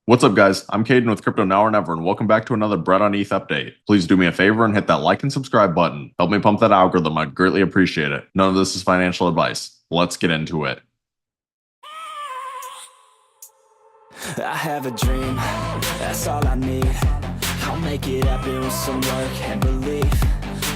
What's up, guys? I'm Kadena with Crypto Now or Never, and welcome back to another Bread on ETH update. Please do me a favor and hit that like and subscribe button. Help me pump that algorithm. I'd greatly appreciate it. None of this is financial advice. Let's get into it. I have a dream, that's all I need. I'll make it happen with some work and belief.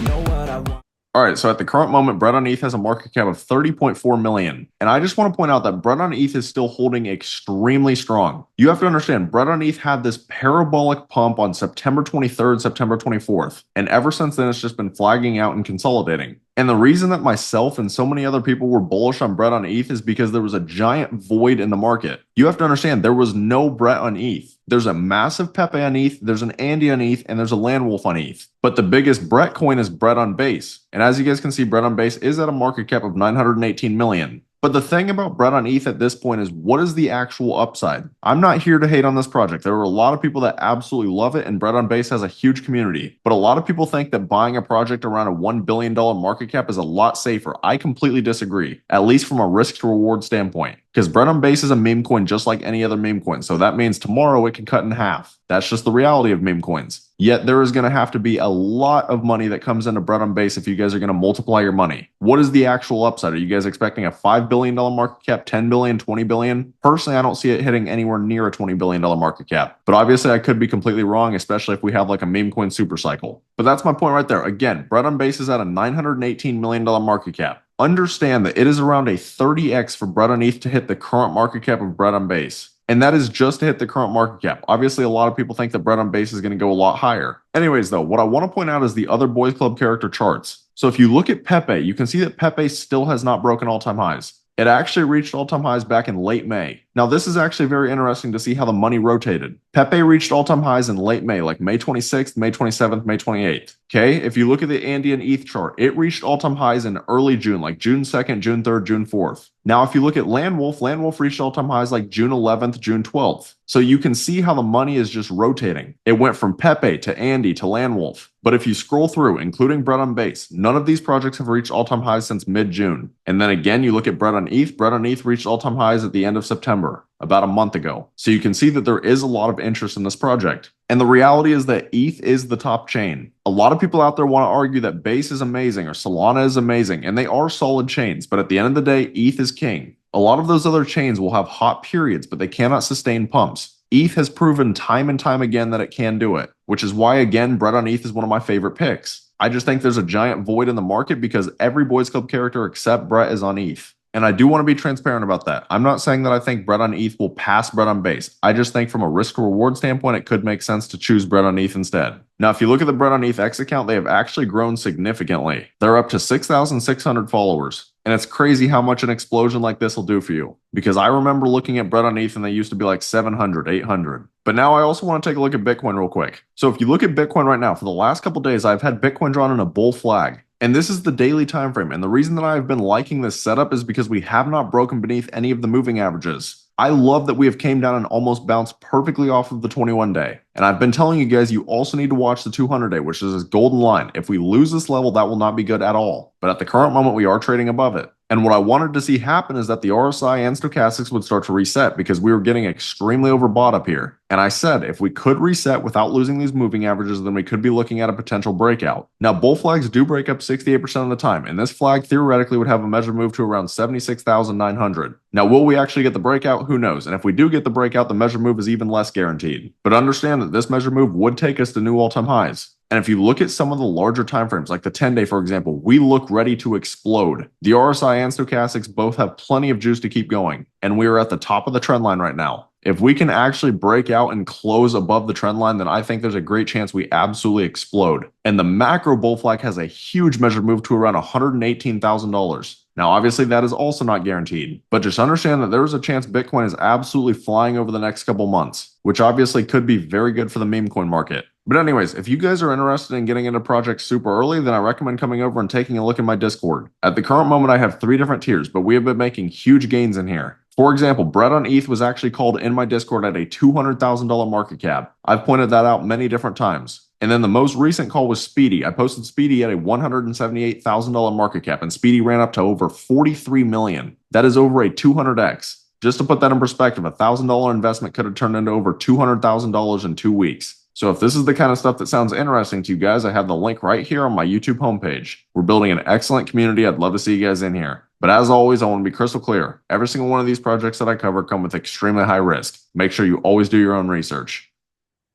Know what I want. Alright, so at the current moment, Bread on ETH has a market cap of 30.4 million. And I just want to point out that Bread on ETH is still holding extremely strong. You have to understand, Bread on ETH had this parabolic pump on September 23rd, September 24th. And ever since then, it's just been flagging out and consolidating. And the reason that myself and so many other people were bullish on Bread on ETH is because there was a giant void in the market. You have to understand, there was no Bread on ETH. There's a massive Pepe on ETH, there's an Andy on ETH, and there's a Landwolf on ETH. But the biggest Brett coin is Bread on Base. And as you guys can see, Bread on Base is at a market cap of 918 million. But the thing about Bread on ETH at this point is, what is the actual upside? I'm not here to hate on this project. There are a lot of people that absolutely love it, and Bread on Base has a huge community. But a lot of people think that buying a project around a $1 billion market cap is a lot safer. I completely disagree, at least from a risk to reward standpoint. Because Bread on Base is a meme coin just like any other meme coin. So that means tomorrow it can cut in half. That's just the reality of meme coins. Yet there is going to have to be a lot of money that comes into Bread on Base if you guys are going to multiply your money. What is the actual upside? Are you guys expecting a $5 billion market cap, 10 billion, 20 billion? Personally, I don't see it hitting anywhere near a $20 billion market cap. But obviously I could be completely wrong, especially if we have like a meme coin super cycle. But that's my point right there. Again, Bread on Base is at a $918 million market cap. Understand that it is around a 30x for Bread on ETH to hit the current market cap of Bread on Base. And that is just to hit the current market cap. Obviously, a lot of people think that Bread on Base is going to go a lot higher. Anyways, though, what I want to point out is the other Boys Club character charts. So if you look at Pepe, you can see that Pepe still has not broken all-time highs. It actually reached all-time highs back in late May. Now, this is actually very interesting to see how the money rotated. Pepe reached all-time highs in late May, like May 26th, May 27th, May 28th. Okay, if you look at the Andy and ETH chart, it reached all-time highs in early June, like June 2nd, June 3rd, June 4th. Now, if you look at Landwolf, Landwolf reached all-time highs like June 11th, June 12th. So you can see how the money is just rotating. It went from Pepe to Andy to Landwolf. But if you scroll through, including Bread on Base, none of these projects have reached all-time highs since mid-June. And then again, you look at Bread on ETH reached all-time highs at the end of September, about a month ago. So you can see that there is a lot of interest in this project. And the reality is that ETH is the top chain. A lot of people out there want to argue that Base is amazing or Solana is amazing, and they are solid chains, but at the end of the day, ETH is king. A lot of those other chains will have hot periods, but they cannot sustain pumps. ETH has proven time and time again that it can do it, which is why, again, Bread on ETH is one of my favorite picks. I just think there's a giant void in the market because every Boys Club character except Brett is on ETH. And I do want to be transparent about that. I'm not saying that I think Bread on ETH will pass Bread on Base. I just think from a risk to reward standpoint, it could make sense to choose Bread on ETH instead. Now, if you look at the Bread on ETH X account, they have actually grown significantly. They're up to 6,600 followers. And it's crazy how much an explosion like this will do for you. Because I remember looking at Bread on ETH and they used to be like 700, 800. But now I also want to take a look at Bitcoin real quick. So if you look at Bitcoin right now, for the last couple days, I've had Bitcoin drawn in a bull flag. And this is the daily time frame. And the reason that I've been liking this setup is because we have not broken beneath any of the moving averages. I love that we have came down and almost bounced perfectly off of the 21-day. And I've been telling you guys, you also need to watch the 200-day, which is this golden line. If we lose this level, that will not be good at all. But at the current moment, we are trading above it. And what I wanted to see happen is that the RSI and stochastics would start to reset because we were getting extremely overbought up here. And I said, if we could reset without losing these moving averages, then we could be looking at a potential breakout. Now, bull flags do break up 68% of the time, and this flag theoretically would have a measure move to around 76,900. Now, will we actually get the breakout? Who knows? And if we do get the breakout, the measure move is even less guaranteed. But understand that this measure move would take us to new all-time highs. And if you look at some of the larger timeframes, like the 10-day, for example, we look ready to explode. The RSI and stochastics both have plenty of juice to keep going. And we are at the top of the trend line right now. If we can actually break out and close above the trend line, then I think there's a great chance we absolutely explode. And the macro bull flag has a huge measure move to around $118,000. Now, obviously, that is also not guaranteed, but just understand that there is a chance Bitcoin is absolutely flying over the next couple months, which obviously could be very good for the meme coin market. But anyways, if you guys are interested in getting into projects super early, then I recommend coming over and taking a look at my Discord. At the current moment, I have 3 different tiers, but we have been making huge gains in here. For example, Bread on ETH was actually called in my Discord at a $200,000 market cap. I've pointed that out many different times. And then the most recent call was Speedy. I posted Speedy at a $178,000 market cap, and Speedy ran up to over 43 million. That is over a 200x. Just to put that in perspective, a $1,000 investment could have turned into over $200,000 in 2 weeks. So if this is the kind of stuff that sounds interesting to you guys, I have the link right here on my YouTube homepage. We're building an excellent community. I'd love to see you guys in here. But as always, I want to be crystal clear. Every single one of these projects that I cover come with extremely high risk. Make sure you always do your own research.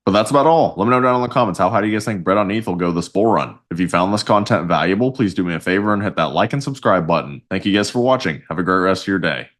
But that's about all. Let me know down in the comments how high do you guys think bread on ETH will go this bull run. If you found this content valuable, please do me a favor and hit that like and subscribe button. Thank you guys for watching. Have a great rest of your day.